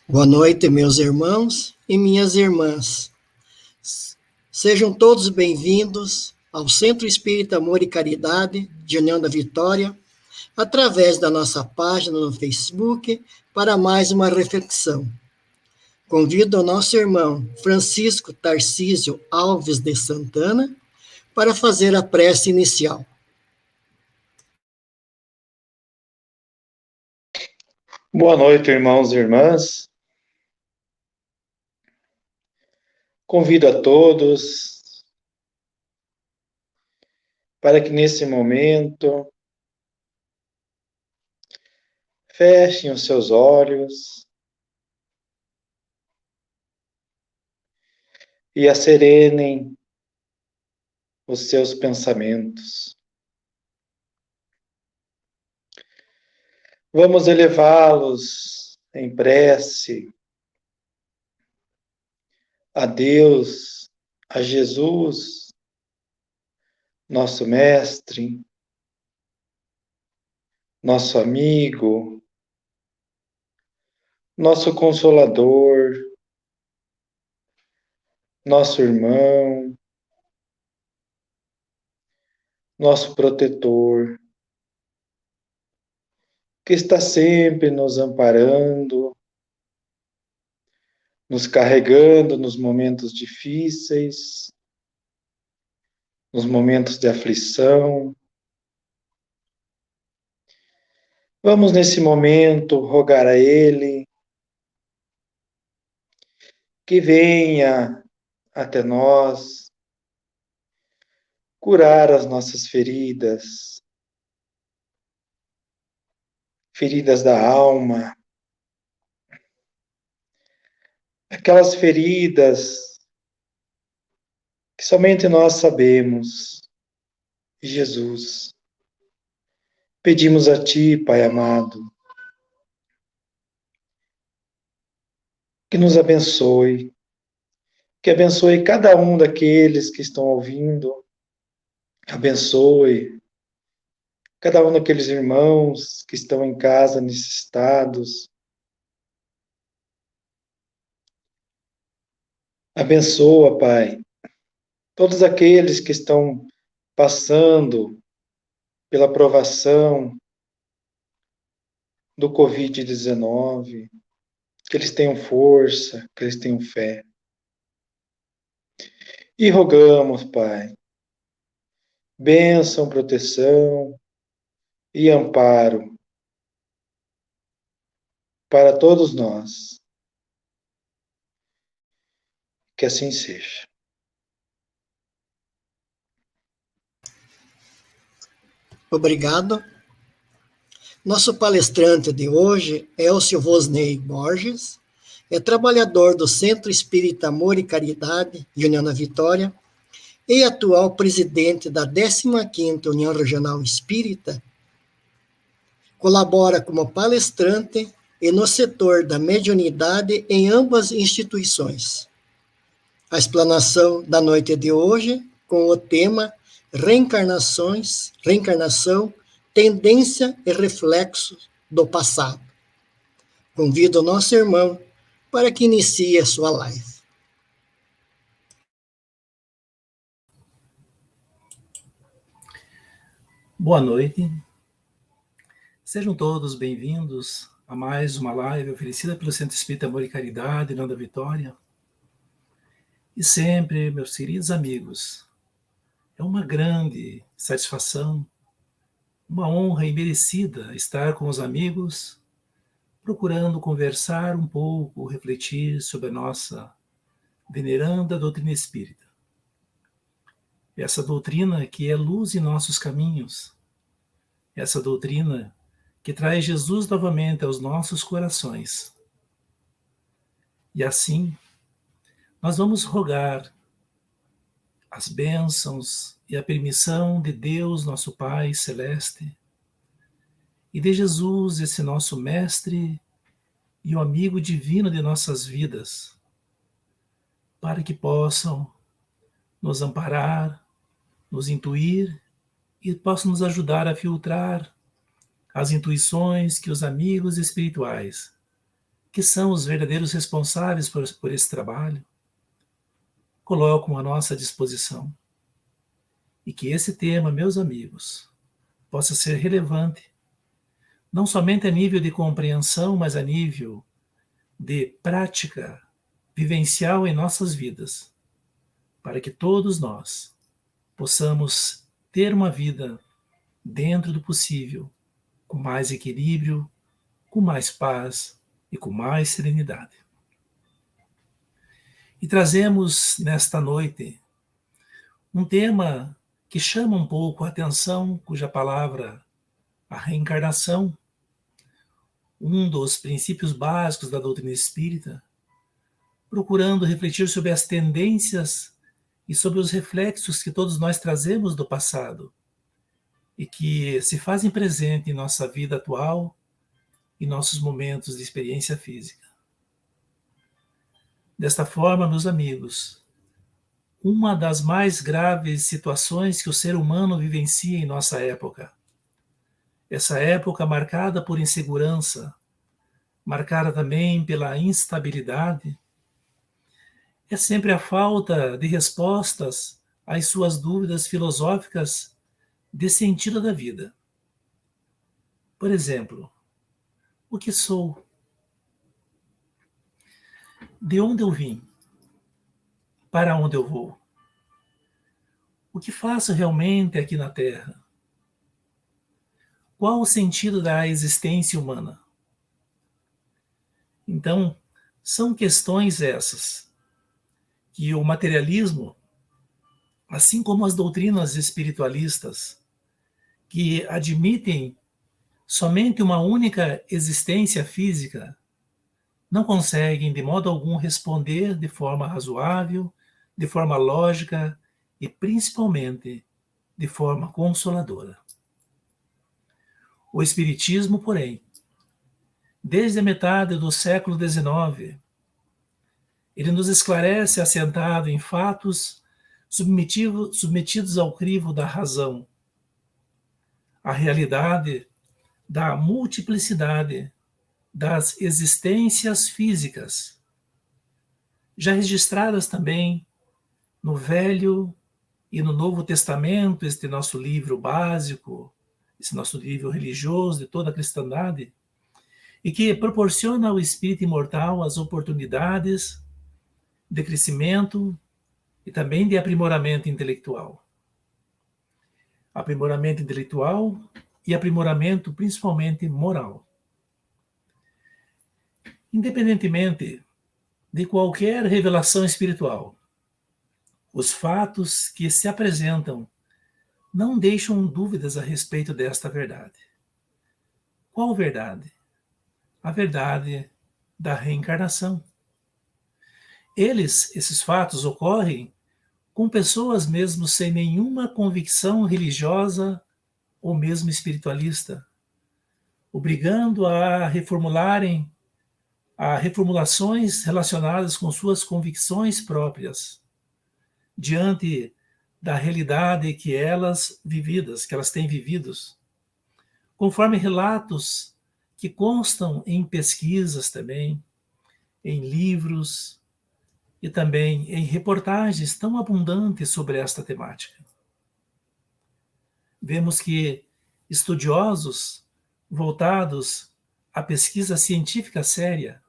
Boa noite, meus irmãos e minhas irmãs. Sejam todos bem-vindos ao Centro Espírita Amor e Caridade de União da Vitória, através da nossa página no Facebook, para mais uma reflexão. Convido o nosso irmão Francisco Tarcísio Alves de Santana para fazer a prece inicial. Boa noite, irmãos e irmãs. Convido a todos para que nesse momento fechem os seus olhos e acerenem os seus pensamentos. Vamos elevá-los em prece a Deus, a Jesus, nosso Mestre, nosso amigo, nosso Consolador, nosso irmão, nosso protetor, que está sempre nos amparando, nos carregando nos momentos difíceis, nos momentos de aflição. Vamos, nesse momento, rogar a Ele que venha até nós curar as nossas feridas, feridas da alma, aquelas feridas que somente nós sabemos. Jesus, pedimos a Ti, Pai amado, que nos abençoe, que abençoe cada um daqueles que estão ouvindo, abençoe cada um daqueles irmãos que estão em casa necessitados. Abençoa, Pai, todos aqueles que estão passando pela provação do Covid-19, que eles tenham força, que eles tenham fé. E rogamos, Pai, bênção, proteção e amparo para todos nós. Que assim seja. Obrigado. Nosso palestrante de hoje é o Silvosney Borges, é trabalhador do Centro Espírita Amor e Caridade de União da Vitória e atual presidente da 15ª União Regional Espírita. Colabora como palestrante e no setor da mediunidade em ambas instituições. A explanação da noite de hoje com o tema Reencarnação, tendência e reflexo do passado. Convido o nosso irmão para que inicie a sua live. Boa noite. Sejam todos bem-vindos a mais uma live oferecida pelo Centro Espírita Amor e Caridade, União da Vitória. E sempre, meus queridos amigos, é uma grande satisfação, uma honra imerecida estar com os amigos, procurando conversar um pouco, refletir sobre a nossa veneranda doutrina espírita. Essa doutrina que é luz em nossos caminhos, essa doutrina que traz Jesus novamente aos nossos corações. E assim, nós vamos rogar as bênçãos e a permissão de Deus, nosso Pai Celeste, e de Jesus, esse nosso Mestre e o amigo divino de nossas vidas, para que possam nos amparar, nos intuir e possam nos ajudar a filtrar as intuições que os amigos espirituais que são os verdadeiros responsáveis por esse trabalho, colocam à nossa disposição. E que esse tema, meus amigos, possa ser relevante, não somente a nível de compreensão, mas a nível de prática vivencial em nossas vidas, para que todos nós possamos ter uma vida dentro do possível, com mais equilíbrio, com mais paz e com mais serenidade. E trazemos nesta noite um tema que chama um pouco a atenção, cuja palavra, a reencarnação, um dos princípios básicos da doutrina espírita, procurando refletir sobre as tendências e sobre os reflexos que todos nós trazemos do passado e que se fazem presente em nossa vida atual e nossos momentos de experiência física. Desta forma, meus amigos, uma das mais graves situações que o ser humano vivencia em nossa época, essa época marcada por insegurança, marcada também pela instabilidade, é sempre a falta de respostas às suas dúvidas filosóficas de sentido da vida. Por exemplo, o que sou? De onde eu vim? Para onde eu vou? O que faço realmente aqui na Terra? Qual o sentido da existência humana? Então, são questões essas que o materialismo, assim como as doutrinas espiritualistas, que admitem somente uma única existência física, não conseguem de modo algum responder de forma razoável, de forma lógica e principalmente de forma consoladora. O Espiritismo, porém, desde a metade do século XIX, ele nos esclarece assentado em fatos submetidos ao crivo da razão, a realidade da multiplicidade das existências físicas, já registradas também no Velho e no Novo Testamento, este nosso livro básico, esse nosso livro religioso de toda a cristandade, e que proporciona ao espírito imortal as oportunidades de crescimento e também de aprimoramento intelectual. Aprimoramento intelectual e aprimoramento principalmente moral. Independentemente de qualquer revelação espiritual, os fatos que se apresentam não deixam dúvidas a respeito desta verdade. Qual verdade? A verdade da reencarnação. Esses fatos ocorrem com pessoas mesmo sem nenhuma convicção religiosa ou mesmo espiritualista, obrigando a reformulações relacionadas com suas convicções próprias, diante da realidade que elas têm vividos, conforme relatos que constam em pesquisas também, em livros e também em reportagens tão abundantes sobre esta temática. Vemos que estudiosos voltados à pesquisa científica séria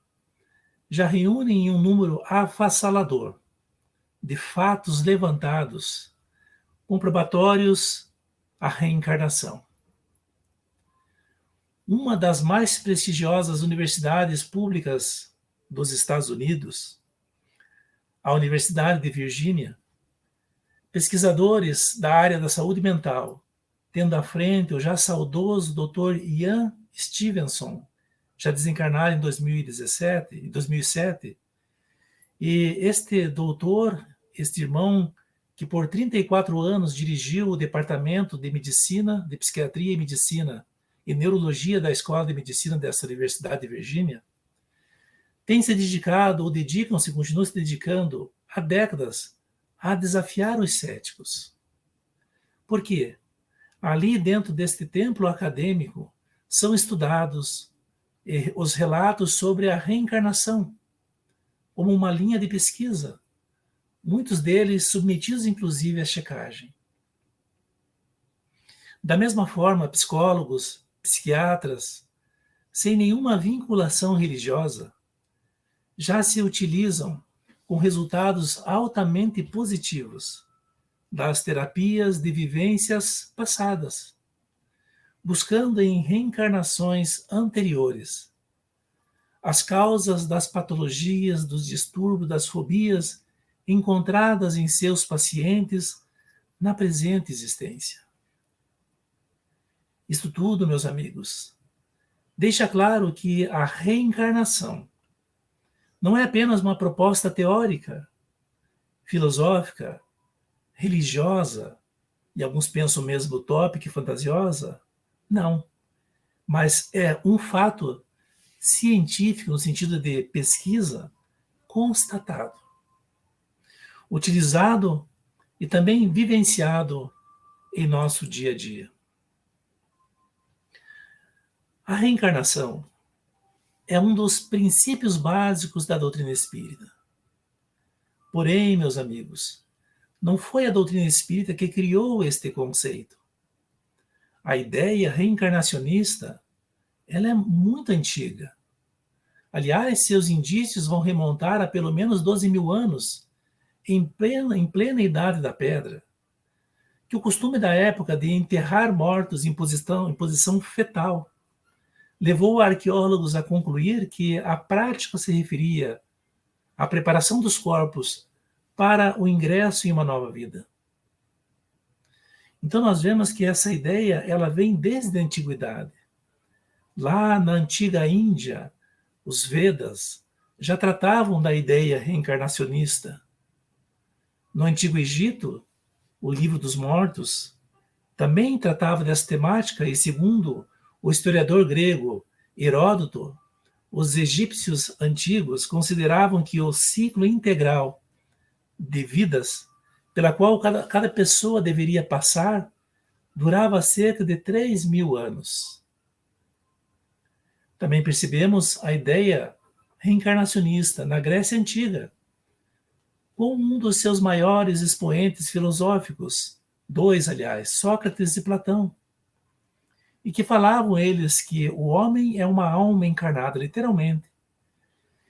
já reúnem um número avassalador de fatos levantados, comprobatórios à reencarnação. Uma das mais prestigiosas universidades públicas dos Estados Unidos, a Universidade de Virgínia, pesquisadores da área da saúde mental, tendo à frente o já saudoso Dr. Ian Stevenson, já desencarnado em 2007, e este doutor, este irmão, que por 34 anos dirigiu o Departamento de Medicina, de Psiquiatria e Medicina e Neurologia da Escola de Medicina dessa Universidade de Virgínia, tem se dedicado, ou dedicam-se, continuam se dedicando há décadas a desafiar os céticos. Por quê? Ali dentro deste templo acadêmico são estudados os relatos sobre a reencarnação como uma linha de pesquisa, muitos deles submetidos inclusive à checagem. Da mesma forma, psicólogos, psiquiatras, sem nenhuma vinculação religiosa, já se utilizam com resultados altamente positivos das terapias de vivências passadas, buscando em reencarnações anteriores as causas das patologias, dos distúrbios, das fobias encontradas em seus pacientes na presente existência. Isto tudo, meus amigos, deixa claro que a reencarnação não é apenas uma proposta teórica, filosófica, religiosa, e alguns pensam mesmo utópica e fantasiosa. Não, mas é um fato científico no sentido de pesquisa constatado, utilizado e também vivenciado em nosso dia a dia. A reencarnação é um dos princípios básicos da doutrina espírita. Porém, meus amigos, não foi a doutrina espírita que criou este conceito. A ideia reencarnacionista, ela é muito antiga. Aliás, seus indícios vão remontar a pelo menos 12 mil anos, em plena Idade da Pedra, que o costume da época de enterrar mortos em posição fetal levou arqueólogos a concluir que a prática se referia à preparação dos corpos para o ingresso em uma nova vida. Então nós vemos que essa ideia ela vem desde a antiguidade. Lá na antiga Índia, os Vedas já tratavam da ideia reencarnacionista. No Antigo Egito, o Livro dos Mortos também tratava dessa temática e, segundo o historiador grego Heródoto, os egípcios antigos consideravam que o ciclo integral de vidas pela qual cada pessoa deveria passar durava cerca de 3 mil anos. Também percebemos a ideia reencarnacionista na Grécia Antiga, com um dos seus maiores expoentes filosóficos, dois, aliás, Sócrates e Platão, e que falavam eles que o homem é uma alma encarnada, literalmente,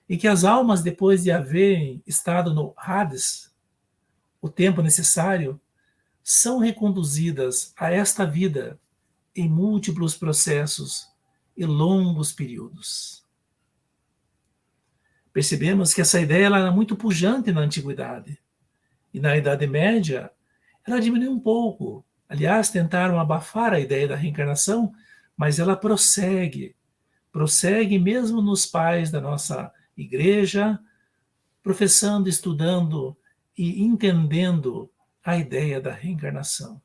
e que as almas, depois de haverem estado no Hades, o tempo necessário, são reconduzidas a esta vida em múltiplos processos e longos períodos. Percebemos que essa ideia ela era muito pujante na antiguidade, e na Idade Média ela diminuiu um pouco. Aliás, tentaram abafar a ideia da reencarnação, mas ela prossegue mesmo nos pais da nossa igreja, professando, estudando e entendendo a ideia da reencarnação.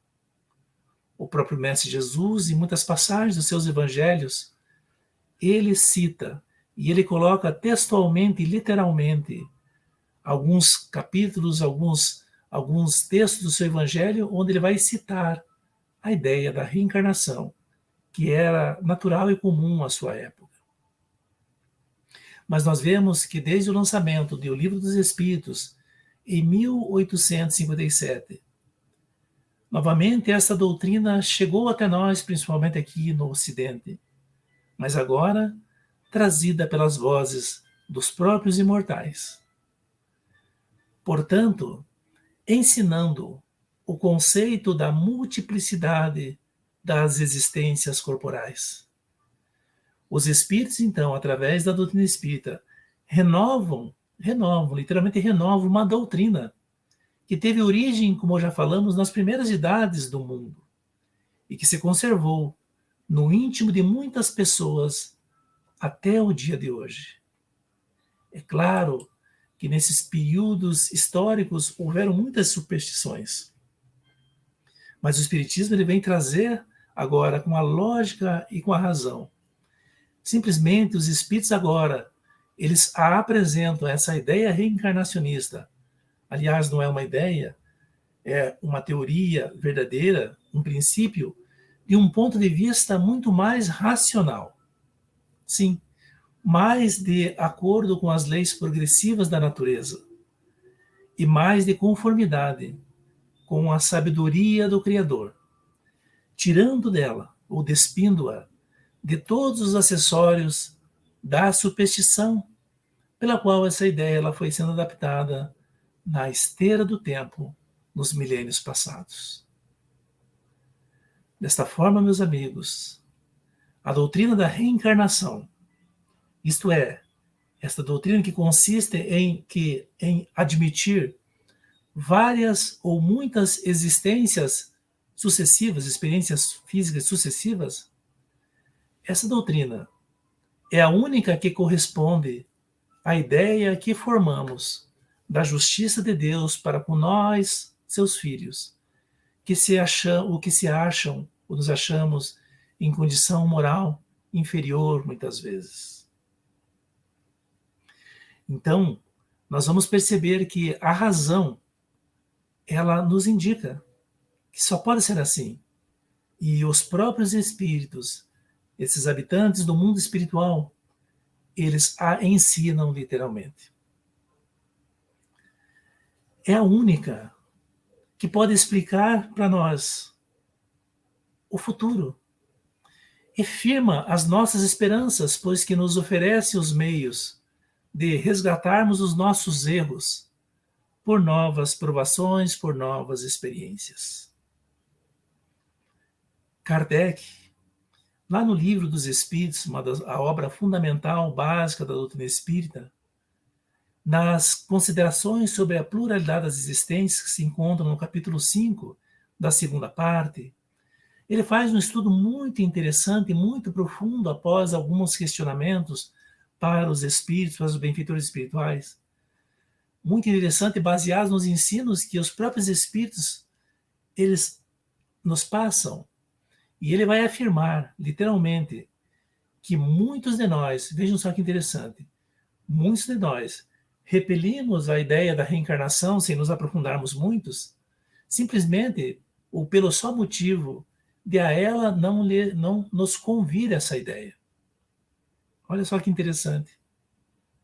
O próprio Mestre Jesus, em muitas passagens dos seus evangelhos, ele cita e ele coloca textualmente e literalmente alguns capítulos, alguns textos do seu evangelho, onde ele vai citar a ideia da reencarnação, que era natural e comum à sua época. Mas nós vemos que desde o lançamento do Livro dos Espíritos, em 1857, novamente essa doutrina chegou até nós, principalmente aqui no Ocidente, mas agora trazida pelas vozes dos próprios imortais. Portanto, ensinando o conceito da multiplicidade das existências corporais. Os espíritos, então, através da doutrina espírita, literalmente renovam uma doutrina que teve origem, como já falamos, nas primeiras idades do mundo e que se conservou no íntimo de muitas pessoas até o dia de hoje. É claro que nesses períodos históricos houveram muitas superstições, mas o Espiritismo ele vem trazer agora com a lógica e com a razão. Simplesmente os espíritos agora, eles apresentam essa ideia reencarnacionista. Aliás, não é uma ideia, é uma teoria verdadeira, um princípio, de um ponto de vista muito mais racional. Sim, mais de acordo com as leis progressivas da natureza e mais de conformidade com a sabedoria do Criador, tirando dela ou despindo-a de todos os acessórios da superstição pela qual essa ideia ela foi sendo adaptada na esteira do tempo nos milênios passados. Desta forma, meus amigos, a doutrina da reencarnação, isto é, esta doutrina que consiste em admitir várias ou muitas existências sucessivas, experiências físicas sucessivas, essa doutrina é a única que corresponde à ideia que formamos da justiça de Deus para com nós, seus filhos, que se acham ou nos achamos em condição moral inferior muitas vezes. Então, nós vamos perceber que a razão, ela nos indica que só pode ser assim. E os próprios espíritos, esses habitantes do mundo espiritual, eles a ensinam literalmente. É a única que pode explicar para nós o futuro e firma as nossas esperanças, pois que nos oferece os meios de resgatarmos os nossos erros por novas provações, por novas experiências. Kardec, lá no Livro dos Espíritos, a obra fundamental, básica da doutrina espírita, nas considerações sobre a pluralidade das existências que se encontram no capítulo 5 da segunda parte, ele faz um estudo muito interessante e muito profundo após alguns questionamentos para os espíritos, para os benfeitores espirituais. Muito interessante, baseado nos ensinos que os próprios espíritos eles nos passam. E ele vai afirmar, literalmente, que muitos de nós, vejam só que interessante, muitos de nós repelimos a ideia da reencarnação sem nos aprofundarmos muitos, simplesmente ou pelo só motivo de a ela não nos convir essa ideia. Olha só que interessante.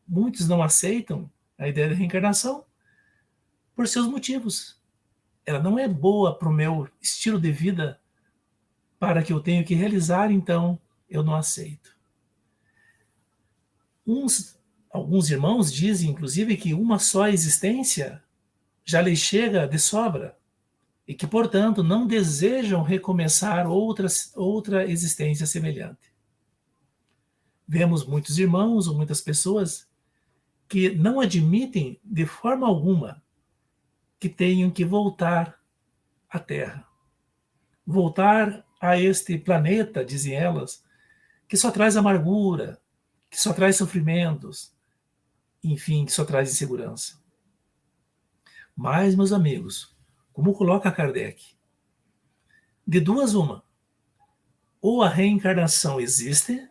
Muitos não aceitam a ideia da reencarnação por seus motivos. Ela não é boa para o meu estilo de vida, para que eu tenha que realizar, então eu não aceito. Alguns irmãos dizem, inclusive, que uma só existência já lhes chega de sobra e que, portanto, não desejam recomeçar outra existência semelhante. Vemos muitos irmãos ou muitas pessoas que não admitem de forma alguma que tenham que voltar à Terra. Voltar a este planeta, dizem elas, que só traz amargura, que só traz sofrimentos, enfim, que só traz insegurança. Mas, meus amigos, como coloca Kardec, de duas uma, ou a reencarnação existe,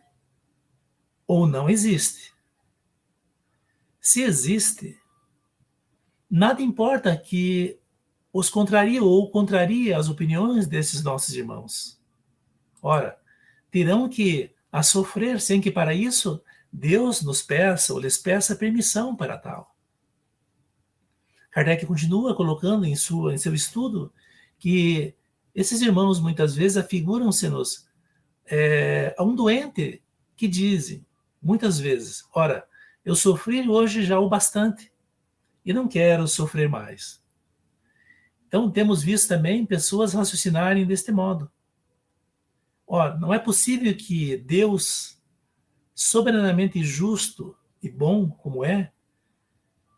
ou não existe. Se existe, nada importa que os contrarie ou contrarie as opiniões desses nossos irmãos. Ora, terão que a sofrer sem que para isso Deus nos peça ou lhes peça permissão para tal. Kardec continua colocando em seu estudo que esses irmãos muitas vezes afiguram-se-nos a um doente que dizem, muitas vezes, ora, eu sofri hoje já o bastante e não quero sofrer mais. Então temos visto também pessoas raciocinarem deste modo. Ora, não é possível que Deus, soberanamente justo e bom como é,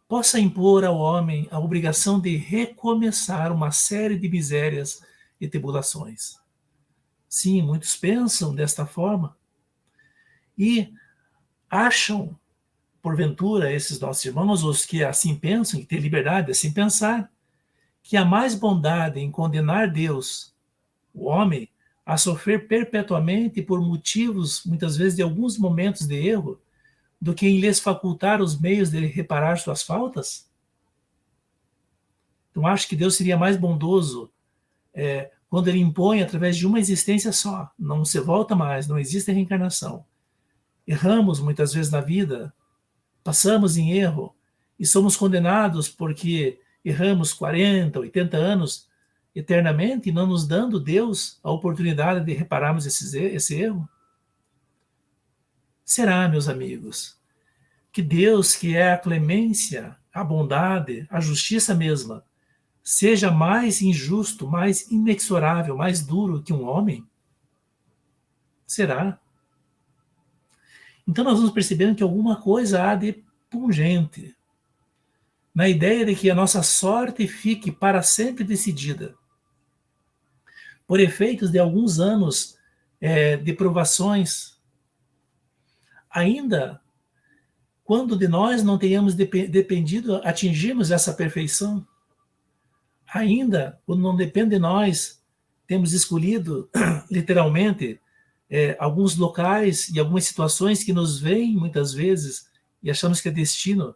possa impor ao homem a obrigação de recomeçar uma série de misérias e tribulações. Sim, muitos pensam desta forma e acham, porventura, esses nossos irmãos, os que assim pensam, que têm liberdade de assim pensar, que há mais bondade em condenar Deus, o homem, a sofrer perpetuamente por motivos, muitas vezes, de alguns momentos de erro, do que em lhes facultar os meios de reparar suas faltas? Então, acho que Deus seria mais bondoso quando ele impõe através de uma existência só, não se volta mais, não existe reencarnação. erramos muitas vezes na vida, passamos em erro e somos condenados porque erramos 40, 80 anos eternamente, não nos dando Deus a oportunidade de repararmos esse erro? Será, meus amigos, que Deus, que é a clemência, a bondade, a justiça mesma, seja mais injusto, mais inexorável, mais duro que um homem? Será? Então nós vamos percebendo que alguma coisa há de pungente na ideia de que a nossa sorte fique para sempre decidida por efeitos de alguns anos de provações, ainda quando de nós não tenhamos dependido, atingirmos essa perfeição, ainda quando não depende de nós, temos escolhido literalmente alguns locais e algumas situações que nos vêm muitas vezes e achamos que é destino,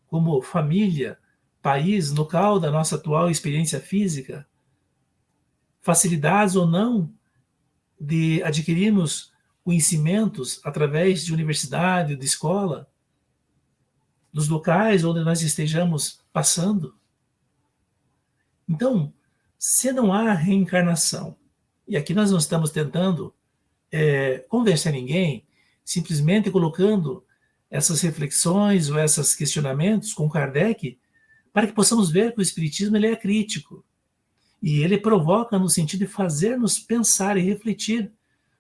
como família, país, local da nossa atual experiência física, facilidades ou não de adquirirmos conhecimentos através de universidade, de escola, dos locais onde nós estejamos passando. Então, se não há reencarnação, e aqui nós não estamos tentando convencer ninguém, simplesmente colocando essas reflexões ou esses questionamentos com Kardec, para que possamos ver que o Espiritismo ele é crítico. E ele provoca no sentido de fazer-nos pensar e refletir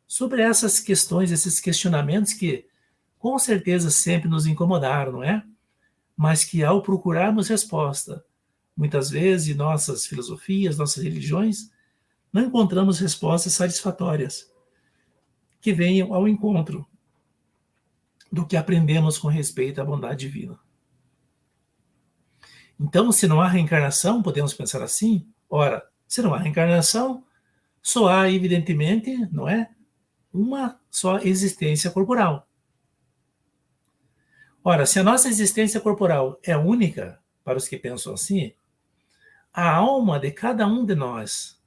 sobre essas questões, esses questionamentos que, com certeza, sempre nos incomodaram, não é? Mas que, ao procurarmos resposta, muitas vezes, em nossas filosofias, nossas religiões, não encontramos respostas satisfatórias que venham ao encontro do que aprendemos com respeito à bondade divina. Então, se não há reencarnação, podemos pensar assim? Ora, se não há reencarnação, só há, evidentemente, não é? Uma só existência corporal. Ora, se a nossa existência corporal é única, para os que pensam assim, a alma de cada um de nós,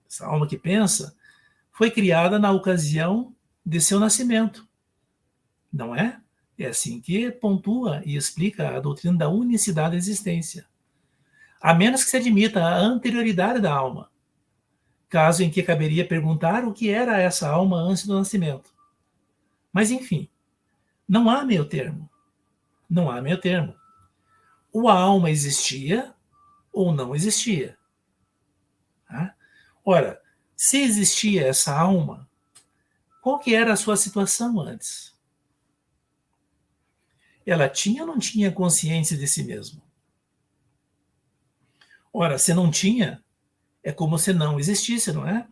essa alma que pensa, foi criada na ocasião de seu nascimento. Não é? É assim que pontua e explica a doutrina da unicidade da existência. A menos que se admita a anterioridade da alma, caso em que caberia perguntar o que era essa alma antes do nascimento. Mas, enfim, não há meio termo. Não há meio termo. Ou a alma existia ou não existia. Tá? Ora, se existia essa alma, qual que era a sua situação antes? Ela tinha ou não tinha consciência de si mesma? Ora, se não tinha, é como se não existisse, não é?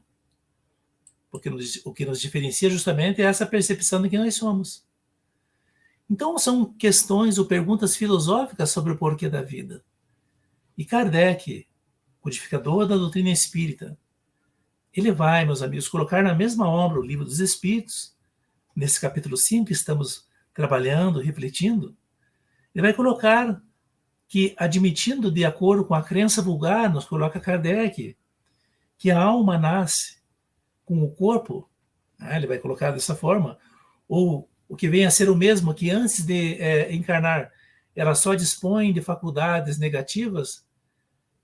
Porque o que nos diferencia justamente é essa percepção de que nós somos. Então, são questões ou perguntas filosóficas sobre o porquê da vida. E Kardec, codificador da doutrina espírita, ele vai, meus amigos, colocar na mesma obra o Livro dos Espíritos, nesse capítulo 5 que estamos trabalhando, refletindo, ele vai colocar que, admitindo de acordo com a crença vulgar, nos coloca Kardec, que a alma nasce com o corpo, né, ele vai colocar dessa forma, ou o que vem a ser o mesmo, que antes de encarnar, ela só dispõe de faculdades negativas,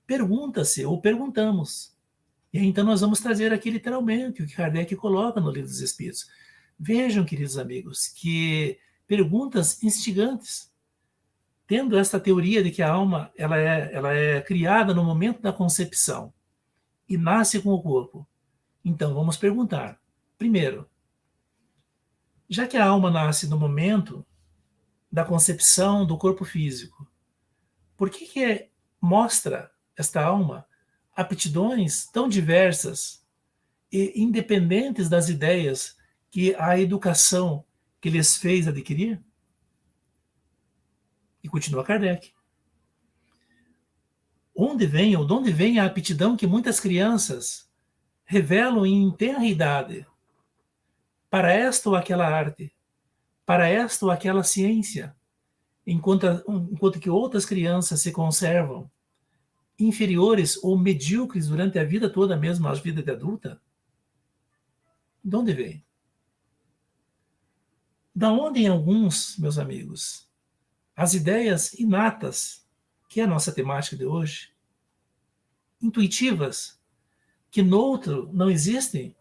pergunta-se, ou perguntamos. E aí, então nós vamos trazer aqui literalmente o que Kardec coloca no Livro dos Espíritos. Vejam, queridos amigos, que perguntas instigantes. Tendo esta teoria de que a alma ela é criada no momento da concepção e nasce com o corpo, então vamos perguntar. Primeiro, já que a alma nasce no momento da concepção do corpo físico, por que mostra esta alma aptidões tão diversas e independentes das ideias que a educação que lhes fez adquirir? E continua Kardec. De onde vem a aptidão que muitas crianças revelam em tenra idade para esta ou aquela arte, para esta ou aquela ciência, enquanto que outras crianças se conservam inferiores ou medíocres durante a vida toda, mesmo a vida de adulta? De onde vem? Da onde em alguns, meus amigos, as ideias inatas, que é a nossa temática de hoje, intuitivas, que no outro não existem,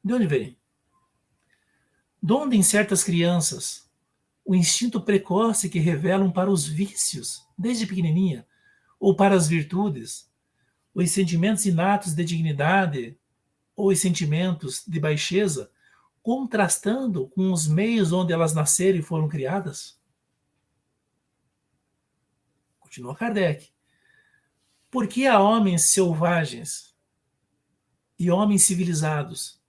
de onde vem? De onde em certas crianças o instinto precoce que revelam para os vícios, desde pequenininha, ou para as virtudes, os sentimentos inatos de dignidade ou os sentimentos de baixeza, contrastando com os meios onde elas nasceram e foram criadas? Continua Kardec. Por que há homens selvagens e homens civilizados?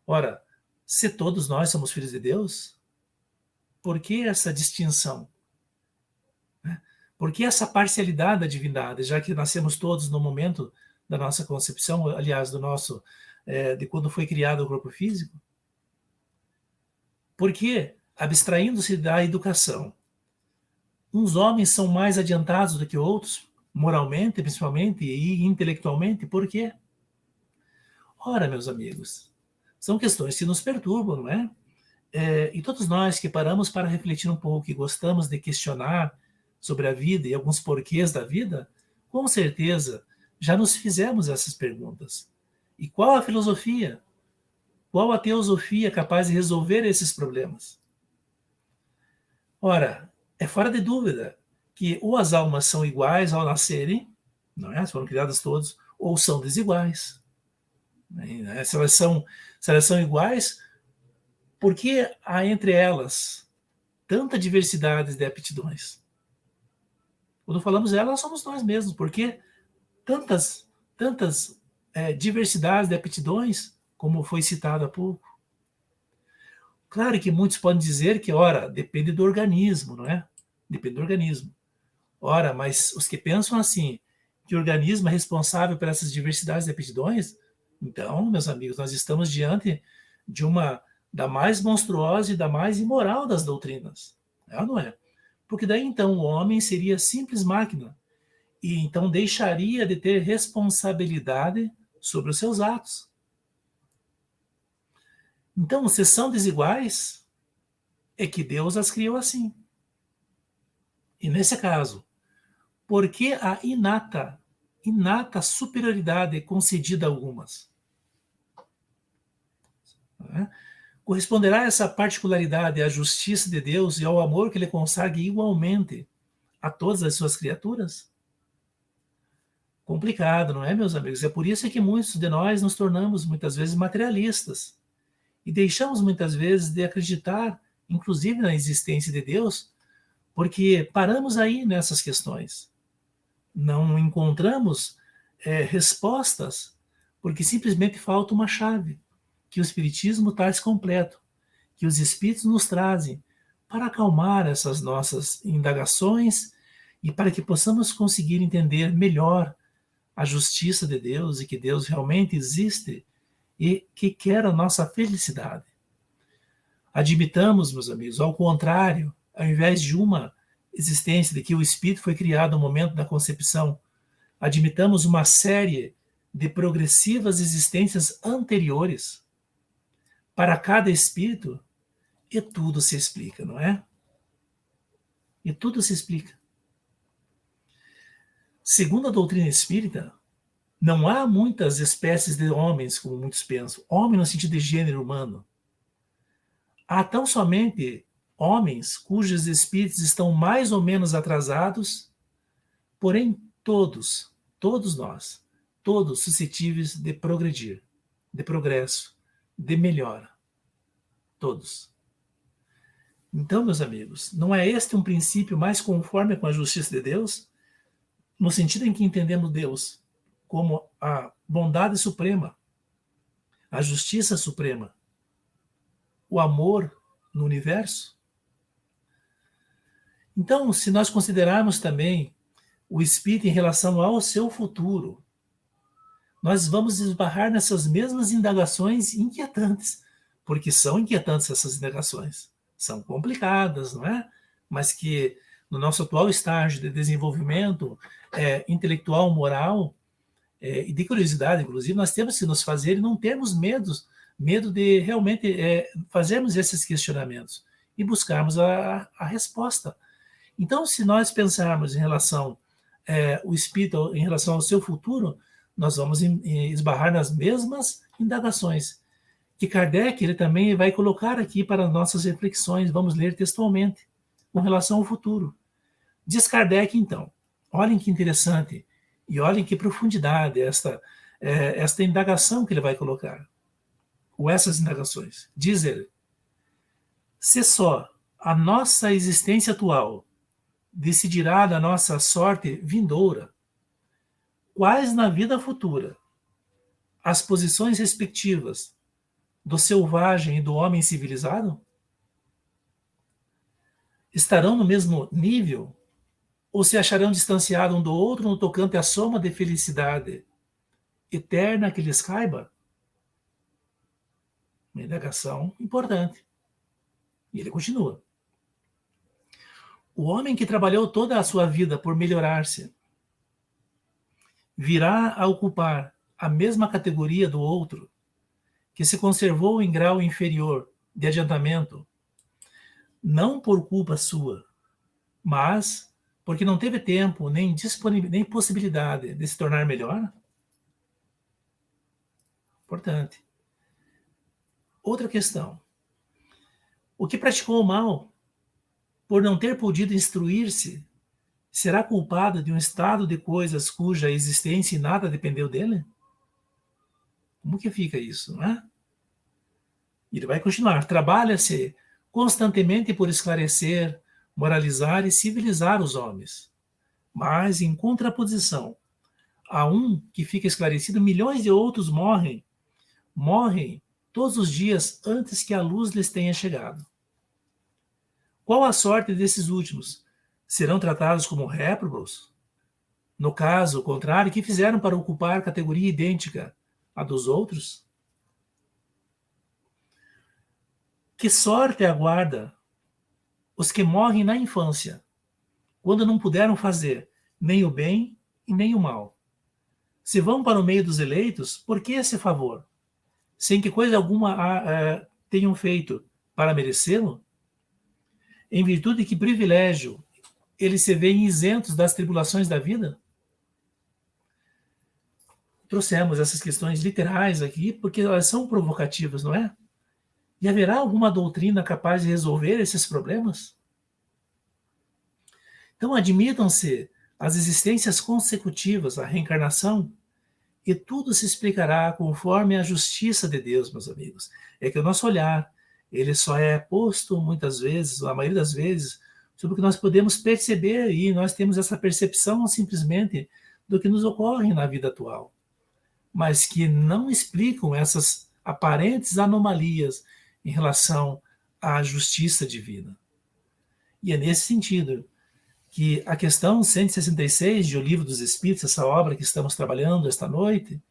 Ora, se todos nós somos filhos de Deus, por que essa distinção? Por que essa parcialidade da divindade, já que nascemos todos no momento da nossa concepção, aliás, de quando foi criado o corpo físico? Por que, abstraindo-se da educação, uns homens são mais adiantados do que outros, moralmente, principalmente, e intelectualmente? Por quê? Ora, meus amigos, são questões que nos perturbam, não é? E todos nós que paramos para refletir um pouco e gostamos de questionar sobre a vida e alguns porquês da vida, com certeza já nos fizemos essas perguntas. E qual a filosofia? Qual a teosofia capaz de resolver esses problemas? Ora, é fora de dúvida que ou as almas são iguais ao nascerem, não é? Foram criadas todas, ou são desiguais. Se elas são iguais, por que há entre elas tanta diversidade de aptidões? Quando falamos elas, somos nós mesmos, porque tantas diversidades de aptidões, como foi citado há pouco. Claro que muitos podem dizer que, ora, depende do organismo, não é? Depende do organismo. Ora, mas os que pensam assim, que o organismo é responsável por essas diversidades de aptidões, então, meus amigos, nós estamos diante da mais monstruosa e da mais imoral das doutrinas. É ou não é? Porque daí, então, o homem seria simples máquina e então deixaria de ter responsabilidade sobre os seus atos. Então, se são desiguais, é que Deus as criou assim. E nesse caso, por que a inata superioridade é concedida a algumas? Corresponderá essa particularidade à justiça de Deus e ao amor que ele consagra igualmente a todas as suas criaturas? Complicado, não é, meus amigos? É por isso que muitos de nós nos tornamos muitas vezes materialistas e deixamos muitas vezes de acreditar, inclusive na existência de Deus, porque paramos aí nessas questões. Não encontramos respostas, porque simplesmente falta uma chave que o Espiritismo traz completo, que os Espíritos nos trazem para acalmar essas nossas indagações e para que possamos conseguir entender melhor a justiça de Deus e que Deus realmente existe e que quer a nossa felicidade. Admitamos, meus amigos, ao contrário, ao invés de uma existência de que o Espírito foi criado no momento da concepção, admitamos uma série de progressivas existências anteriores para cada espírito, e tudo se explica, não é? E tudo se explica. Segundo a doutrina espírita, não há muitas espécies de homens, como muitos pensam. Homem no sentido de gênero humano. Há tão somente homens cujos espíritos estão mais ou menos atrasados, porém todos nós, todos suscetíveis de progredir, de progresso, de melhora. Todos. Então, meus amigos, não é este um princípio mais conforme com a justiça de Deus? No sentido em que entendemos Deus como a bondade suprema, a justiça suprema, o amor no universo? Então, se nós considerarmos também o Espírito em relação ao seu futuro, nós vamos esbarrar nessas mesmas indagações inquietantes, porque são inquietantes essas indagações. São complicadas, não é? Mas que no nosso atual estágio de desenvolvimento intelectual, moral e de curiosidade, inclusive, nós temos que nos fazer e não termos medo medo de realmente fazermos esses questionamentos e buscarmos a resposta. Então, se nós pensarmos em relação o espírito, em relação ao seu futuro, nós vamos esbarrar nas mesmas indagações que Kardec ele também vai colocar aqui para nossas reflexões. Vamos ler textualmente com relação ao futuro. Diz Kardec, então, olhem que interessante e olhem que profundidade esta indagação que ele vai colocar, ou essas indagações. Diz ele: se só a nossa existência atual decidirá da nossa sorte vindoura, quais na vida futura as posições respectivas do selvagem e do homem civilizado? Estarão no mesmo nível ou se acharão distanciados um do outro no tocante à soma de felicidade eterna que lhes caiba? Uma indagação importante. E ele continua: o homem que trabalhou toda a sua vida por melhorar-se virá a ocupar a mesma categoria do outro, que se conservou em grau inferior de adiantamento, não por culpa sua, mas porque não teve tempo nem possibilidade de se tornar melhor? Importante. Outra questão: o que praticou o mal, por não ter podido instruir-se, será culpado de um estado de coisas cuja existência e nada dependeu dele? Como que fica isso, não é? Ele vai continuar: trabalha-se constantemente por esclarecer, moralizar e civilizar os homens. Mas, em contraposição a um que fica esclarecido, milhões de outros morrem todos os dias antes que a luz lhes tenha chegado. Qual a sorte desses últimos? Serão tratados como réprobos? No caso contrário, que fizeram para ocupar categoria idêntica à dos outros? Que sorte aguarda os que morrem na infância, quando não puderam fazer nem o bem e nem o mal? Se vão para o meio dos eleitos, por que esse favor? Sem que coisa alguma tenham feito para merecê-lo? Em virtude de que privilégio eles se veem isentos das tribulações da vida? Trouxemos essas questões literais aqui porque elas são provocativas, não é? E haverá alguma doutrina capaz de resolver esses problemas? Então, admitam-se as existências consecutivas, a reencarnação, e tudo se explicará conforme a justiça de Deus, meus amigos. É que o nosso olhar, ele só é posto muitas vezes, a maioria das vezes, sobre o que nós podemos perceber, e nós temos essa percepção simplesmente do que nos ocorre na vida atual, mas que não explicam essas aparentes anomalias em relação à justiça divina. E é nesse sentido que a questão 166 de O Livro dos Espíritos, essa obra que estamos trabalhando esta noite,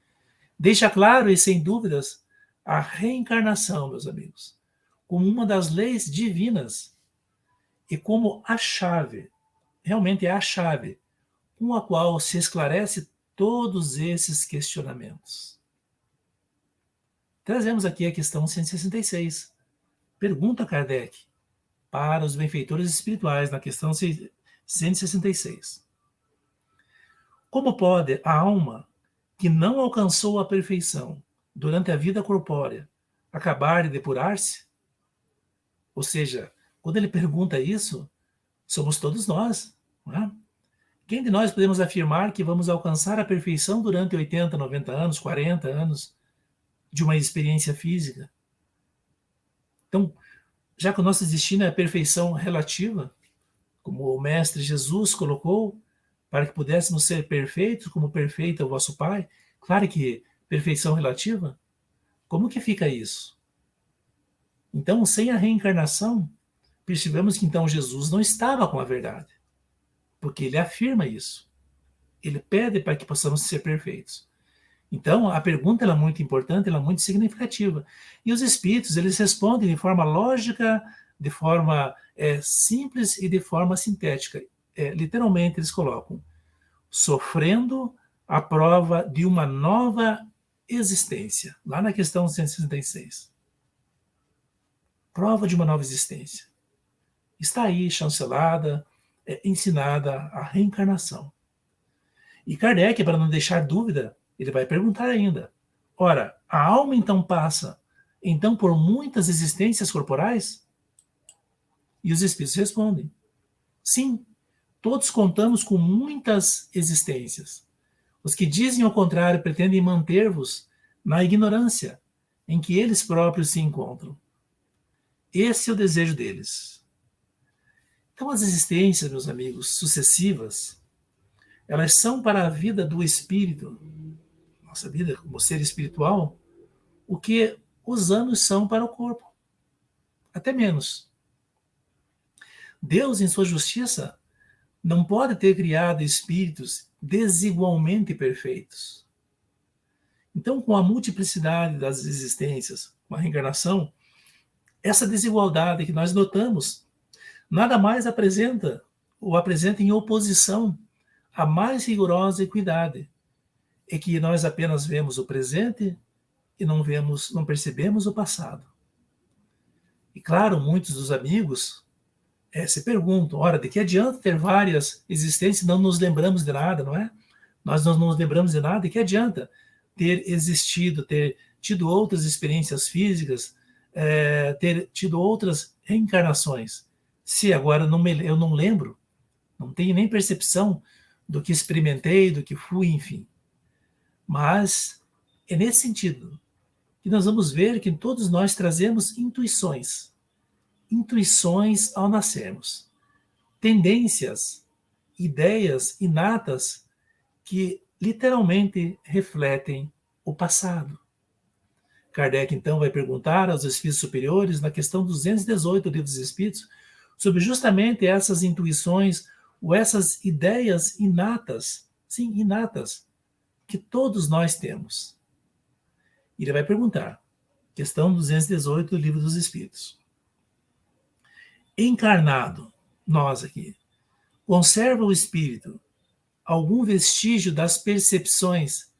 deixa claro e sem dúvidas a reencarnação, meus amigos, como uma das leis divinas e como a chave, realmente é a chave, com a qual se esclarece todos esses questionamentos. Trazemos aqui a questão 166. Pergunta Kardec para os benfeitores espirituais na questão 166. Como pode a alma que não alcançou a perfeição durante a vida corpórea acabar de depurar-se? Ou seja, quando ele pergunta isso, somos todos nós, não é? Quem de nós podemos afirmar que vamos alcançar a perfeição durante 80, 90 anos, 40 anos de uma experiência física? Então, já que o nosso destino é a perfeição relativa, como o Mestre Jesus colocou, para que pudéssemos ser perfeitos, como perfeito é o vosso Pai, claro que perfeição relativa, como que fica isso? Então, sem a reencarnação, percebemos que então Jesus não estava com a verdade, porque ele afirma isso. Ele pede para que possamos ser perfeitos. Então, a pergunta ela é muito importante, ela é muito significativa. E os espíritos, eles respondem de forma lógica, de forma simples e de forma sintética. Literalmente, eles colocam: sofrendo a prova de uma nova existência, lá na questão 166. Prova de uma nova existência. Está aí chancelada, ensinada a reencarnação. E Kardec, para não deixar dúvida, ele vai perguntar ainda: ora, a alma então passa então por muitas existências corporais? E os espíritos respondem: sim, todos contamos com muitas existências. Os que dizem o contrário pretendem manter-vos na ignorância em que eles próprios se encontram. Esse é o desejo deles. Então, as existências, meus amigos, sucessivas, elas são para a vida do espírito, nossa vida como ser espiritual, o que os anos são para o corpo. Até menos. Deus, em sua justiça, não pode ter criado espíritos desigualmente perfeitos. Então, com a multiplicidade das existências, com a reencarnação, essa desigualdade que nós notamos nada mais apresenta em oposição à mais rigorosa equidade, é que nós apenas vemos o presente e não percebemos o passado. E claro, muitos dos amigos se perguntam: ora, de que adianta ter várias existências e não nos lembramos de nada, não é? Nós não nos lembramos de nada, de que adianta ter existido, ter tido outras experiências físicas, ter tido outras reencarnações, se agora eu não lembro, não tenho nem percepção do que experimentei, do que fui, enfim. Mas é nesse sentido que nós vamos ver que todos nós trazemos intuições ao nascermos, tendências, ideias inatas que literalmente refletem o passado. Kardec, então, vai perguntar aos espíritos superiores, na questão 218 do Livro dos Espíritos, sobre justamente essas intuições ou essas ideias inatas, sim, inatas, que todos nós temos. E ele vai perguntar, questão 218 do Livro dos Espíritos. Encarnado, nós aqui, conserva o espírito algum vestígio das percepções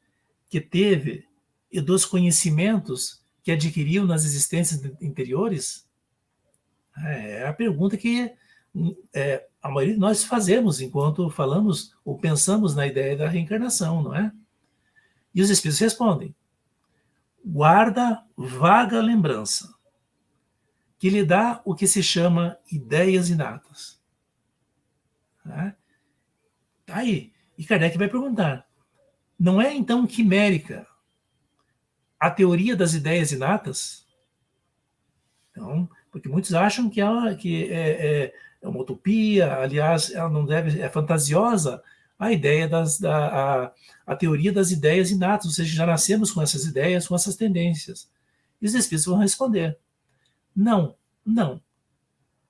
que teve e dos conhecimentos que adquiriu nas existências anteriores? É a pergunta que a maioria de nós fazemos enquanto falamos ou pensamos na ideia da reencarnação, não é? E os espíritos respondem: guarda vaga lembrança, que lhe dá o que se chama ideias inatas. Tá aí. E Kardec vai perguntar: não é então quimérica a teoria das ideias inatas? Então, porque muitos acham que é uma utopia, aliás, ela não deve, é fantasiosa a ideia a teoria das ideias inatas, ou seja, já nascemos com essas ideias, com essas tendências. E os espíritos vão responder: não.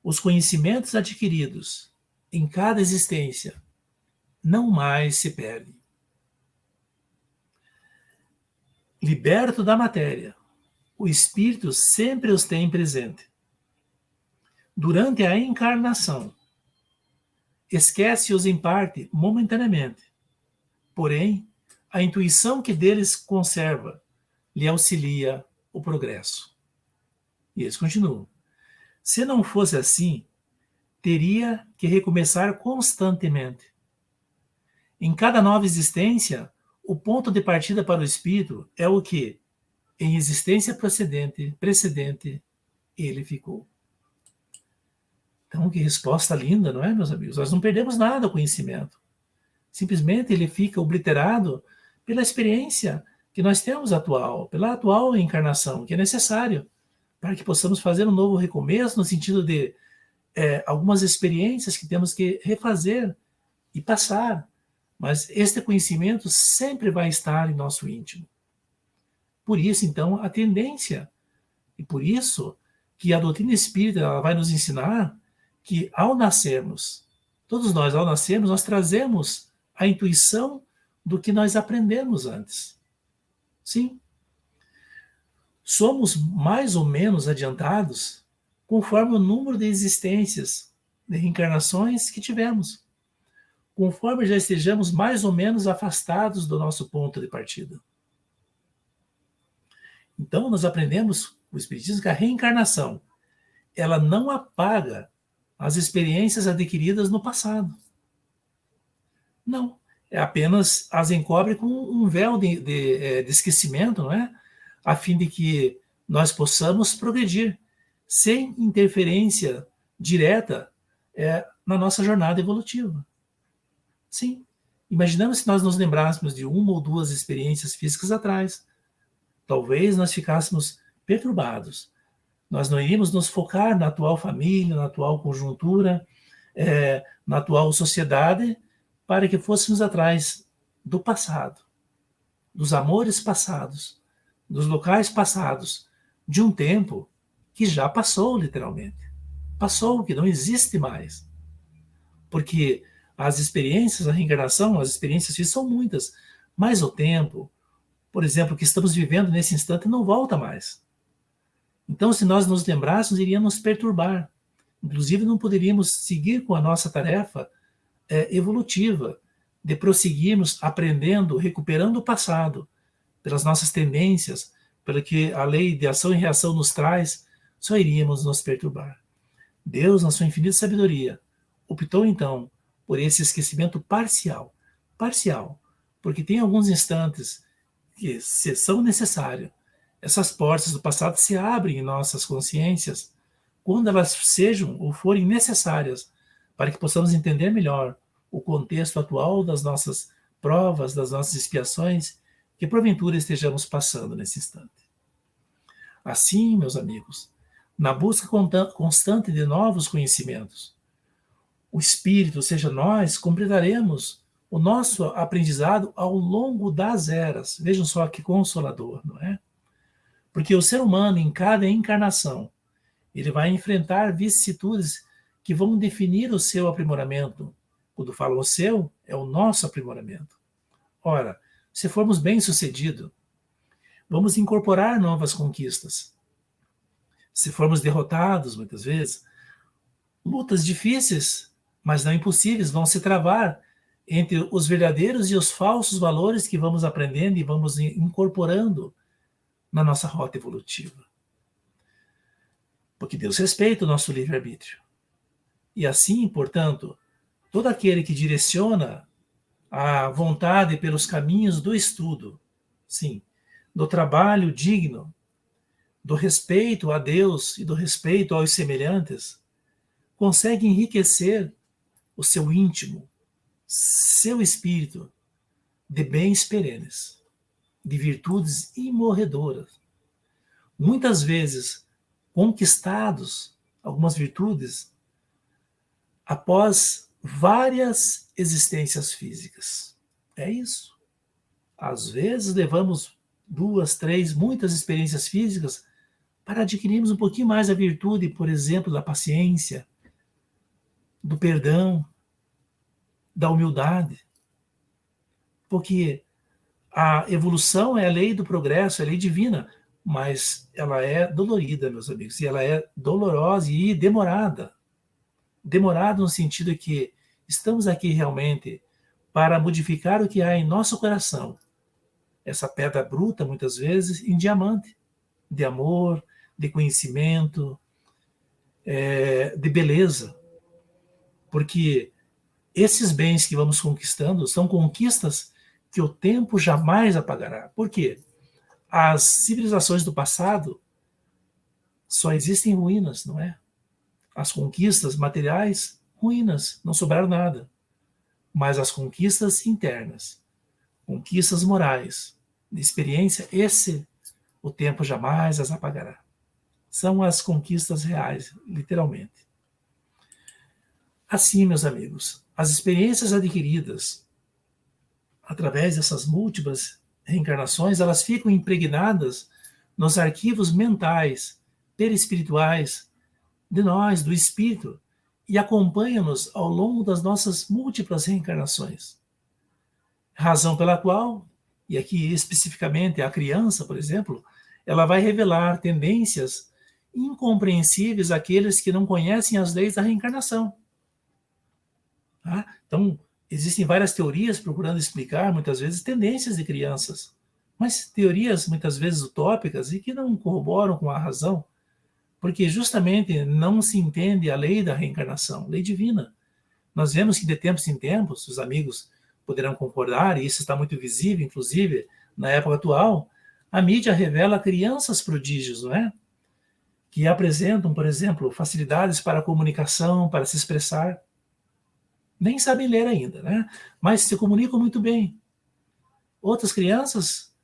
Os conhecimentos adquiridos em cada existência não mais se perdem. Liberto da matéria, o espírito sempre os tem presente. Durante a encarnação, esquece-os em parte momentaneamente. Porém, a intuição que deles conserva lhe auxilia o progresso. E eles continuam: se não fosse assim, teria que recomeçar constantemente. Em cada nova existência, o ponto de partida para o espírito é o que, em existência precedente, ele ficou. Então, que resposta linda, não é, meus amigos? Nós não perdemos nada ao conhecimento. Simplesmente ele fica obliterado pela experiência que nós temos atual, pela atual encarnação, que é necessário para que possamos fazer um novo recomeço, no sentido de algumas experiências que temos que refazer e passar. Mas este conhecimento sempre vai estar em nosso íntimo. Por isso, então, a tendência, e por isso que a doutrina espírita ela vai nos ensinar que ao nascermos, todos nós, ao nascermos, nós trazemos a intuição do que nós aprendemos antes. Sim. Somos mais ou menos adiantados conforme o número de existências, de reencarnações que tivemos, conforme já estejamos mais ou menos afastados do nosso ponto de partida. Então, nós aprendemos, o Espiritismo, que a reencarnação, ela não apaga as experiências adquiridas no passado. Não. É apenas as encobre com um véu de esquecimento, não é? A fim de que nós possamos progredir sem interferência direta na nossa jornada evolutiva. Sim. Imaginamos se nós nos lembrássemos de uma ou duas experiências físicas atrás. Talvez nós ficássemos perturbados. Nós não iríamos nos focar na atual família, na atual conjuntura, na atual sociedade, para que fôssemos atrás do passado, dos amores passados, dos locais passados, de um tempo que já passou, literalmente. Passou, que não existe mais. Porque as experiências, a reencarnação, as experiências físicas são muitas, mas o tempo, por exemplo, que estamos vivendo nesse instante, não volta mais. Então, se nós nos lembrássemos, iria nos perturbar. Inclusive, não poderíamos seguir com a nossa tarefa evolutiva, de prosseguirmos aprendendo, recuperando o passado, pelas nossas tendências, pelo que a lei de ação e reação nos traz, só iríamos nos perturbar. Deus, na sua infinita sabedoria, optou então por esse esquecimento parcial, porque tem alguns instantes que, se são necessários, essas portas do passado se abrem em nossas consciências quando elas sejam ou forem necessárias para que possamos entender melhor o contexto atual das nossas provas, das nossas expiações, que porventura estejamos passando nesse instante. Assim, meus amigos, na busca constante de novos conhecimentos, o Espírito, ou seja, nós, completaremos o nosso aprendizado ao longo das eras. Vejam só que consolador, não é? Porque o ser humano, em cada encarnação, ele vai enfrentar vicissitudes que vão definir o seu aprimoramento. Quando falo o seu, é o nosso aprimoramento. Ora, se formos bem-sucedidos, vamos incorporar novas conquistas. Se formos derrotados, muitas vezes, lutas difíceis, mas não impossíveis, vão se travar entre os verdadeiros e os falsos valores que vamos aprendendo e vamos incorporando na nossa rota evolutiva. Porque Deus respeita o nosso livre-arbítrio. E assim, portanto, todo aquele que direciona a vontade pelos caminhos do estudo, sim, do trabalho digno, do respeito a Deus e do respeito aos semelhantes, consegue enriquecer o seu íntimo, seu espírito de bens perenes, de virtudes imorredoras. Muitas vezes conquistados algumas virtudes após várias existências físicas. É isso. Às vezes levamos 2, 3, muitas experiências físicas para adquirirmos um pouquinho mais a virtude, por exemplo, da paciência, do perdão, da humildade. Porque a evolução é a lei do progresso, é a lei divina, mas ela é dolorida, meus amigos, e ela é dolorosa e demorada. Demorada no sentido que estamos aqui realmente para modificar o que há em nosso coração. Essa pedra bruta, muitas vezes, em diamante, de amor, de conhecimento, de beleza. Porque esses bens que vamos conquistando são conquistas que o tempo jamais apagará. Por quê? As civilizações do passado só existem ruínas, não é? As conquistas materiais, ruínas, não sobraram nada. Mas as conquistas internas, conquistas morais, de experiência, o tempo jamais as apagará. São as conquistas reais, literalmente. Assim, meus amigos, as experiências adquiridas através dessas múltiplas reencarnações, elas ficam impregnadas nos arquivos mentais, perispirituais de nós, do espírito, e acompanham-nos ao longo das nossas múltiplas reencarnações. Razão pela qual, e aqui especificamente a criança, por exemplo, ela vai revelar tendências incompreensíveis àqueles que não conhecem as leis da reencarnação. Tá? Então, existem várias teorias procurando explicar, muitas vezes, tendências de crianças. mas teorias muitas vezes utópicas e que não corroboram com a razão, porque justamente não se entende a lei da reencarnação, lei divina. Nós vemos que de tempos em tempos, os amigos poderão concordar, e isso está muito visível, inclusive, na época atual, a mídia revela crianças prodígios, não é? Que apresentam, por exemplo, facilidades para a comunicação, para se expressar. Nem sabem ler ainda, né? Mas se comunicam muito bem. Outras crianças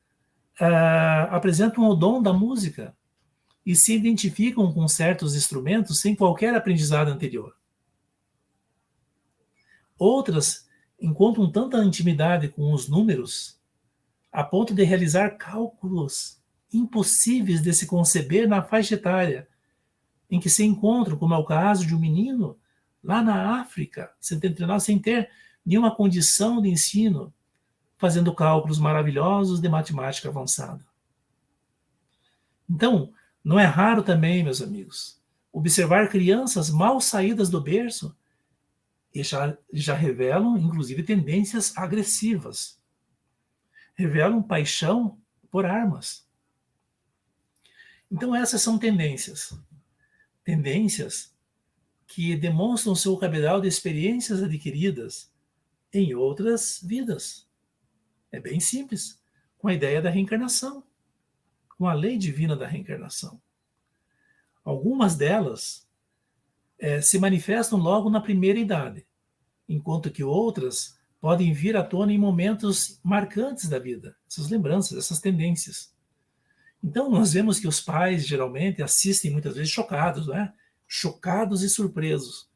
apresentam o dom da música e se identificam com certos instrumentos sem qualquer aprendizado anterior. Outras encontram tanta intimidade com os números a ponto de realizar cálculos impossíveis de se conceber na faixa etária em que se encontram, como é o caso de um menino lá na África setentrional, sem ter nenhuma condição de ensino, fazendo cálculos maravilhosos de matemática avançada. Então, não é raro também, meus amigos, observar crianças mal saídas do berço e já revelam, inclusive, tendências agressivas. Revelam paixão por armas. Então, essas são tendências. Tendências que demonstram seu cabedal de experiências adquiridas em outras vidas. É bem simples, com a ideia da reencarnação, com a lei divina da reencarnação. Algumas delas se manifestam logo na primeira idade, enquanto que outras podem vir à tona em momentos marcantes da vida, essas lembranças, essas tendências. Então, nós vemos que os pais, geralmente, assistem muitas vezes chocados, não é? Chocados e surpresos,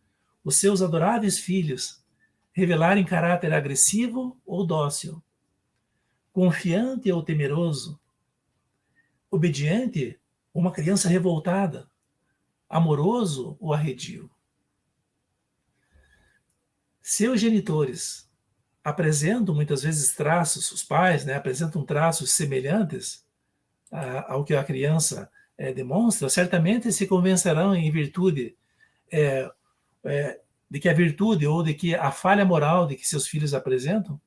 os seus adoráveis filhos revelarem caráter agressivo ou dócil, confiante ou temeroso, obediente ou uma criança revoltada, amoroso ou arredio. Seus genitores apresentam muitas vezes traços, os pais, né, apresentam traços semelhantes ao que a criança demonstra, certamente se convencerão em virtude de que a virtude ou de que a falha moral de que seus filhos apresentam,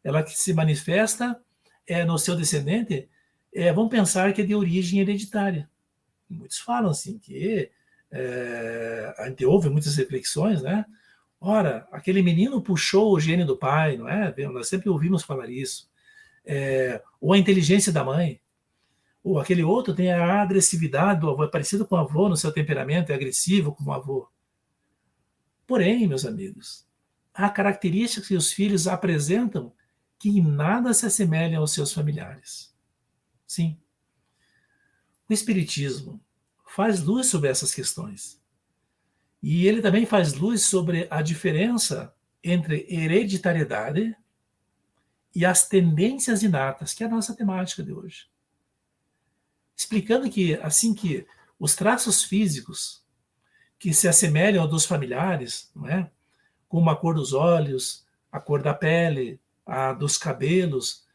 ela que se manifesta no seu descendente, vão pensar que é de origem hereditária. Muitos falam assim que a gente ouve muitas reflexões, né? Ora, aquele menino puxou o gene do pai, não é? Nós sempre ouvimos falar isso. Ou a inteligência da mãe. Ou aquele outro tem a agressividade do avô, é parecido com o avô no seu temperamento, é agressivo como o avô. Porém, meus amigos, há características que os filhos apresentam que em nada se assemelham aos seus familiares. Sim. O Espiritismo faz luz sobre essas questões. E ele também faz luz sobre a diferença entre hereditariedade e as tendências inatas, que é a nossa temática de hoje. Explicando que, assim que os traços físicos que se assemelham aos dos familiares, não é? Como a cor dos olhos, a cor da pele, a dos cabelos,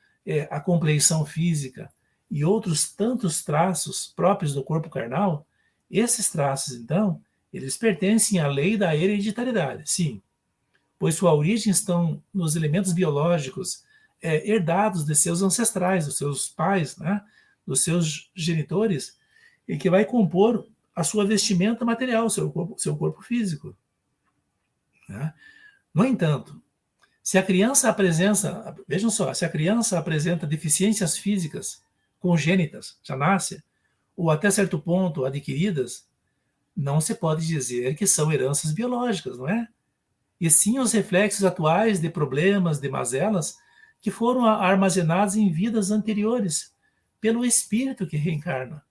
a compleição física e outros tantos traços próprios do corpo carnal, esses traços, então, eles pertencem à lei da hereditariedade, sim, pois sua origem estão nos elementos biológicos herdados de seus ancestrais, dos seus pais, né? Dos seus genitores, e que vai compor a sua vestimenta material, seu corpo físico. Né? No entanto, se a criança apresenta, vejam só, se a criança apresenta deficiências físicas congênitas, já nasce, ou até certo ponto adquiridas, não se pode dizer que são heranças biológicas, não é? E sim os reflexos atuais de problemas, de mazelas, que foram armazenados em vidas anteriores, pelo espírito que reencarna,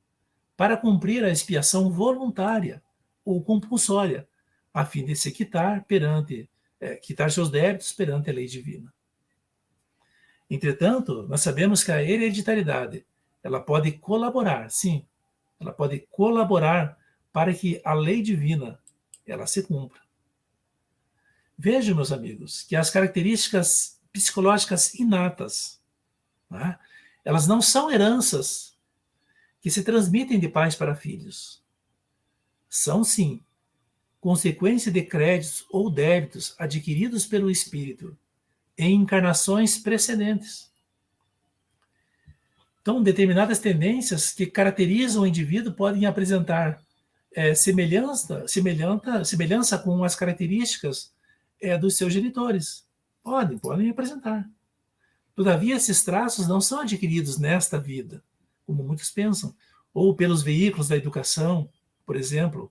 para cumprir a expiação voluntária ou compulsória, a fim de se quitar seus débitos perante a lei divina. Entretanto, nós sabemos que a hereditariedade, ela pode colaborar, sim, ela pode colaborar para que a lei divina, ela se cumpra. Vejam, meus amigos, que as características psicológicas inatas, né, elas não são heranças que se transmitem de pais para filhos. São, sim, consequência de créditos ou débitos adquiridos pelo espírito em encarnações precedentes. Então, determinadas tendências que caracterizam o indivíduo podem apresentar semelhança com as características dos seus genitores. Podem apresentar. Todavia, esses traços não são adquiridos nesta vida, como muitos pensam, ou pelos veículos da educação, por exemplo,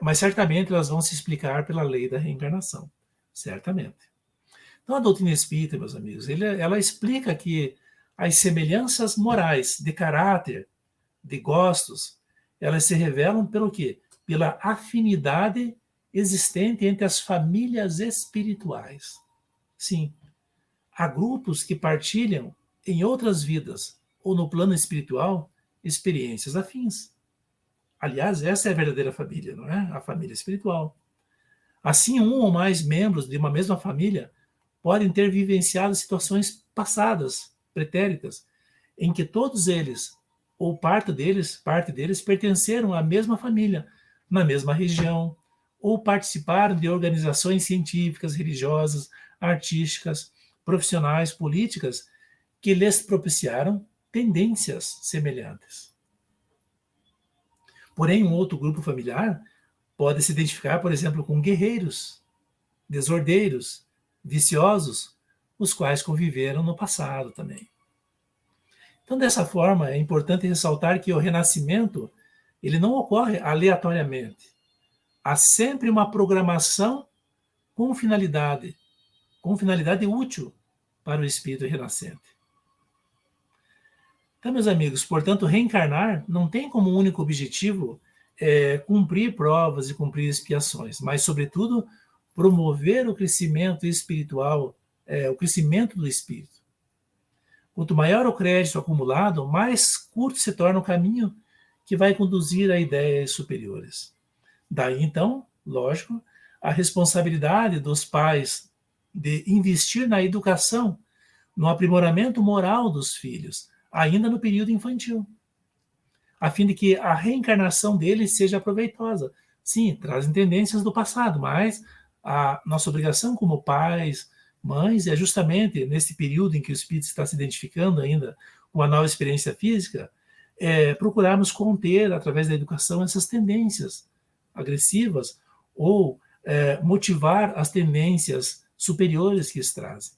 mas certamente elas vão se explicar pela lei da reencarnação, certamente. Então, a doutrina espírita, meus amigos, ela explica que as semelhanças morais, de caráter, de gostos, elas se revelam pelo quê? Pela afinidade existente entre as famílias espirituais. Sim, há grupos que partilham em outras vidas ou no plano espiritual experiências afins. Aliás, essa é a verdadeira família, não é? A família espiritual. Assim, um ou mais membros de uma mesma família podem ter vivenciado situações passadas, pretéritas, em que todos eles, ou parte deles pertenceram à mesma família, na mesma região, ou participaram de organizações científicas, religiosas, artísticas, profissionais, políticas, que lhes propiciaram tendências semelhantes. Porém, um outro grupo familiar pode se identificar, por exemplo, com guerreiros, desordeiros, viciosos, os quais conviveram no passado também. Então, dessa forma, é importante ressaltar que o renascimento ele não ocorre aleatoriamente. Há sempre uma programação com finalidade útil para o espírito renascente. Então, meus amigos, portanto, reencarnar não tem como único objetivo cumprir provas e cumprir expiações, mas, sobretudo, promover o crescimento espiritual, o crescimento do espírito. Quanto maior o crédito acumulado, mais curto se torna o caminho que vai conduzir a ideias superiores. Daí, então, lógico, a responsabilidade dos pais de investir na educação, no aprimoramento moral dos filhos, ainda no período infantil, a fim de que a reencarnação deles seja proveitosa. Sim, trazem tendências do passado, mas a nossa obrigação como pais, mães, é justamente nesse período em que o espírito está se identificando ainda com a nova experiência física, procurarmos conter, através da educação, essas tendências agressivas ou motivar as tendências superiores que eles trazem.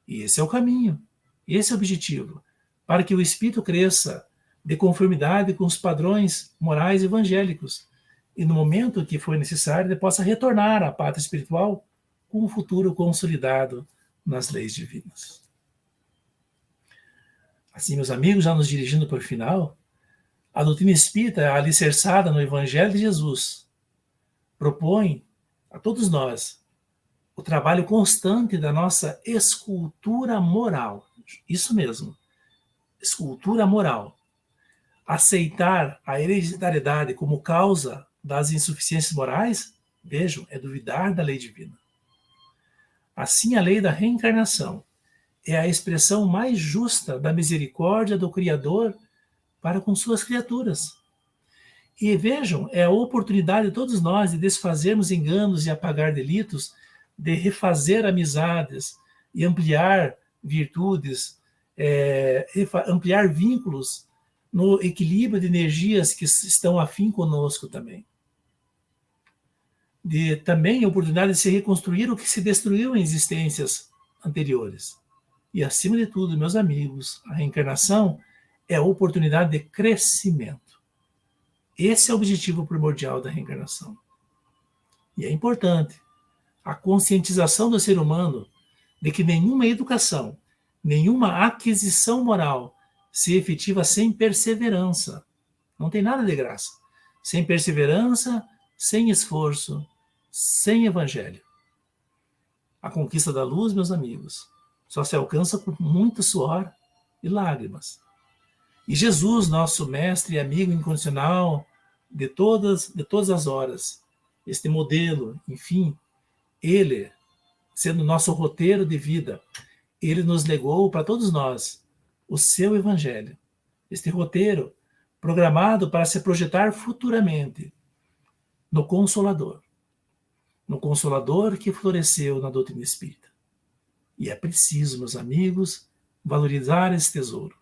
E esse é o caminho, esse é o objetivo, para que o espírito cresça de conformidade com os padrões morais evangélicos e, no momento que for necessário, ele possa retornar à pátria espiritual com um futuro consolidado nas leis divinas. Assim, meus amigos, já nos dirigindo para o final, a doutrina espírita, alicerçada no Evangelho de Jesus, propõe a todos nós o trabalho constante da nossa escultura moral. Isso mesmo, escultura moral. Aceitar a hereditariedade como causa das insuficiências morais, vejam, é duvidar da lei divina. Assim, a lei da reencarnação é a expressão mais justa da misericórdia do Criador para com suas criaturas. E vejam, é a oportunidade de todos nós de desfazermos enganos e apagar delitos, de refazer amizades e ampliar virtudes, ampliar vínculos no equilíbrio de energias que estão afim conosco também. Também a oportunidade de se reconstruir o que se destruiu em existências anteriores. E, acima de tudo, meus amigos, a reencarnação é a oportunidade de crescimento. Esse é o objetivo primordial da reencarnação. E é importante a conscientização do ser humano de que nenhuma educação, nenhuma aquisição moral se efetiva sem perseverança. Não tem nada de graça. Sem perseverança, sem esforço, sem evangelho. A conquista da luz, meus amigos, só se alcança com muito suor e lágrimas. E Jesus, nosso mestre e amigo incondicional de todas as horas, este modelo, enfim, ele, sendo nosso roteiro de vida, ele nos legou para todos nós o seu evangelho. Este roteiro programado para se projetar futuramente no Consolador. No Consolador que floresceu na doutrina espírita. E é preciso, meus amigos, valorizar esse tesouro.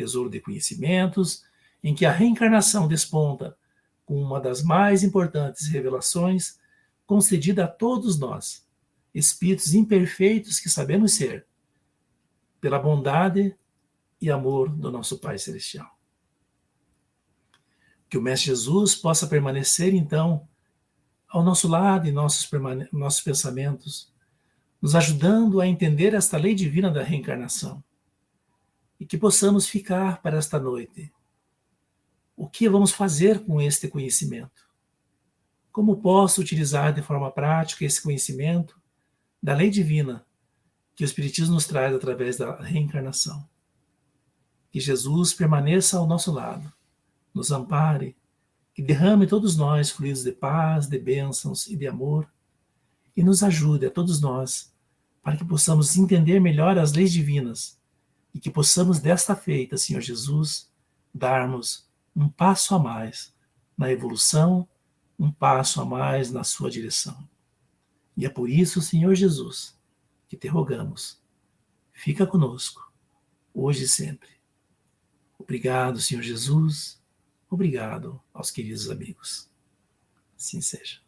tesouro de conhecimentos, em que a reencarnação desponta com uma das mais importantes revelações concedida a todos nós, espíritos imperfeitos que sabemos ser, pela bondade e amor do nosso Pai Celestial. Que o Mestre Jesus possa permanecer, então, ao nosso lado em nossos pensamentos, nos ajudando a entender esta lei divina da reencarnação. E que possamos ficar para esta noite. O que vamos fazer com este conhecimento? Como posso utilizar de forma prática esse conhecimento da lei divina que o Espiritismo nos traz através da reencarnação? Que Jesus permaneça ao nosso lado, nos ampare, que derrame todos nós fluidos de paz, de bênçãos e de amor, e nos ajude a todos nós, para que possamos entender melhor as leis divinas, e que possamos desta feita, Senhor Jesus, darmos um passo a mais na evolução, um passo a mais na sua direção. E é por isso, Senhor Jesus, que te rogamos, fica conosco, hoje e sempre. Obrigado, Senhor Jesus. Obrigado aos queridos amigos. Assim seja.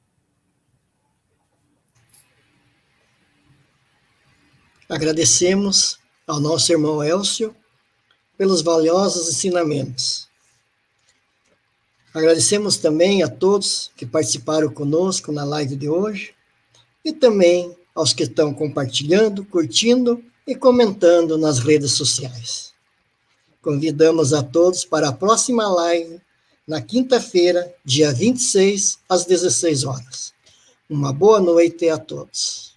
Agradecemos ao nosso irmão Elcio pelos valiosos ensinamentos. Agradecemos também a todos que participaram conosco na live de hoje e também aos que estão compartilhando, curtindo e comentando nas redes sociais. Convidamos a todos para a próxima live na quinta-feira, dia 26, às 16 horas. Uma boa noite a todos.